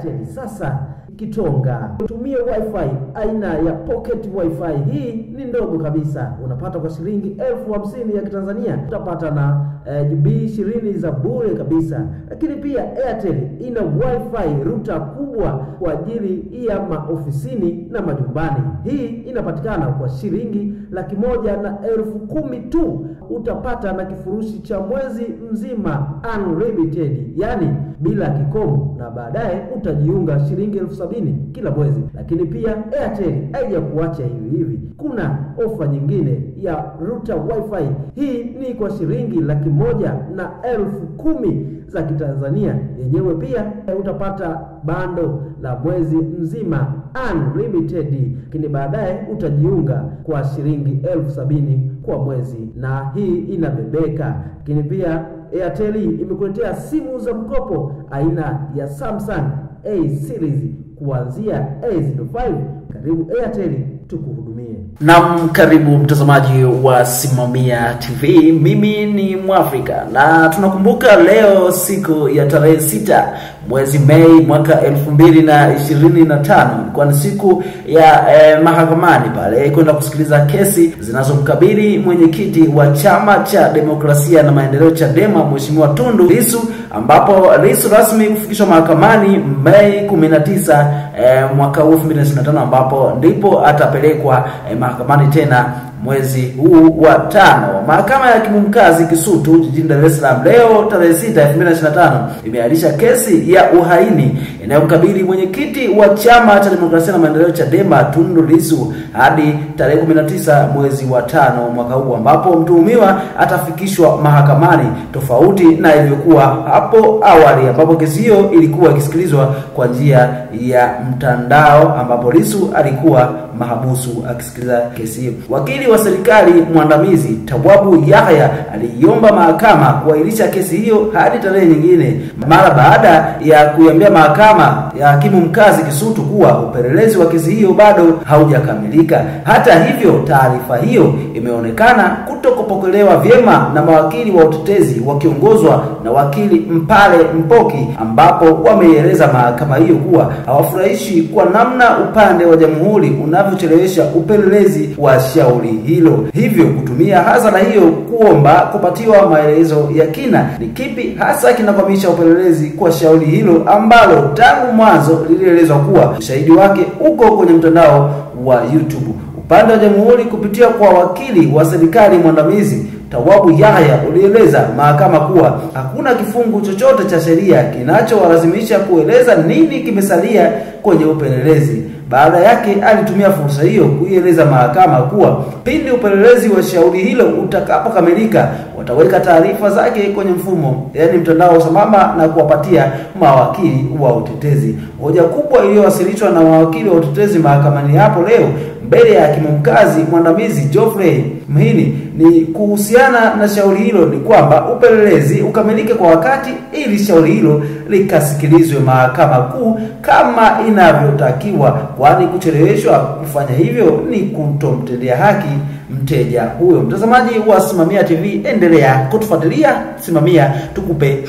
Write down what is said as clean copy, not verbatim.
Airtel sasa Kitonga. Tumia wifi aina ya pocket wifi. Hii ni ndogo kabisa, unapata kwa shilingi 50,000 ya Kitanzania. Utapata na GB 20 za bure kabisa. Lakini pia Airtel ina wifi router kubwa kwa ajili ya maofisini na majumbani. Hii inapatikana kwa shilingi 110,000 tu. Utapata na kifurushi cha mwezi mzima unlimited, yani bila kikomo, na baadaye utajiunga shilingi 70,000 kila mwezi. Lakini pia Airtel haijakuacha hivi hivi. Kuna ofa nyingine ya router wifi. Hii ni kwa shilingi 110,000 za Kitanzania. Yenyewe pia utapata bando la mwezi mzima unlimited, lakini baadaye utajiunga kwa shilingi 70,000 kwa mwezi, na hii inabebeka. Lakini pia Airtel imekuletea simu za mkopo aina ya Samsung A series kuanzia A05. Karibu Airtel tukuhudumie. Naam, karibu mtazamaji wa Simamia TV. Mimi ni Mwafrika na tunakumbuka leo siku ya tarehe 6 mwezi Mei mwaka 2025 kwa ni siku ya mahakamani pale kwenda kusikiliza kesi zinazomkabili mwenyekiti wa Chama cha Demokrasia na Maendeleo Chadema Mheshimiwa Tundu Lissu, ambapo Lissu rasmi kufikishwa mahakamani Mei 19 mwaka 2025, ambapo ndipo atapelekwa mahakamani tena mwezi huu wa 5. Mahakama ya Hakimu Mkazi Kisutu jijini Dar es Salaam leo tarehe 6 2025 imeahirisha kesi ya uhaini inayomkabili mwenyekiti wa Chama cha Demokrasia na Maendeleo Chadema Tundu Lissu hadi tarehe 19 mwezi wa 5 mwaka huu, ambapo mtuhumiwa atafikishwa mahakamani, tofauti na ilivyokuwa hapo awali ambapo kesi hiyo ilikuwa ikisikilizwa kwa njia ya mtandao, ambapo Lissu alikuwa mahabusu akisikiliza kesi hiyo. Wakili wa serikali mwandamizi Tawabu Yahya aliomba mahakama kuahirisha kesi hiyo hadi tarehe nyingine mara baada ya kuiambia mahakama ya Hakimu Mkazi Kisutu kuwa upelelezi wa kesi hiyo bado haujakamilika. Hata hivyo, taarifa hiyo imeonekana kutokupokelewa vyema na mawakili wa utetezi wakiongozwa na wakili Mpale Mpoki, ambapo wameeleza mahakama hiyo kuwa hawafurahishi kwa namna upande wa jamhuri unavyochelewesha upelelezi wa shauri hilo, hivyo kutumia hadhara hiyo kuomba kupatiwa maelezo ya kina ni kipi hasa kinakwamisha upelelezi kwa shauri hilo ambalo tangu mwanzo lilielezwa kuwa ushahidi wake uko kwenye mtandao wa YouTube. Upande wa jamhuri kupitia kwa wakili wa serikali mwandamizi Tawabu Yahya ulieleza mahakama kuwa hakuna kifungu chochote cha sheria kinachowalazimisha kueleza nini kimesalia kwenye upelelezi. Baada yake alitumia fursa hiyo kuieleza mahakama kuwa pindi upelelezi wa shauri hilo utakapokamilika wataweka taarifa zake kwenye mfumo, yani mtandao sambamba na kuwapatia mawakili wa utetezi. Hoja kubwa iliyowasilishwa na mawakili wa utetezi mahakamani hapo leo mbele ya Hakimu Mkazi mwandamizi Geoffrey Mhini ni kuhusiana na shauri hilo ni kwamba upelelezi ukamilike kwa wakati ili shauri hilo likasikilizwe mahakama kuu kama inavyotakiwa, kwani kucheleweshwa kufanya hivyo ni kutomtendea haki mteja huyo. Mtazamaji wa Simamia TV, endelea kutufuatilia. Simamia tukupe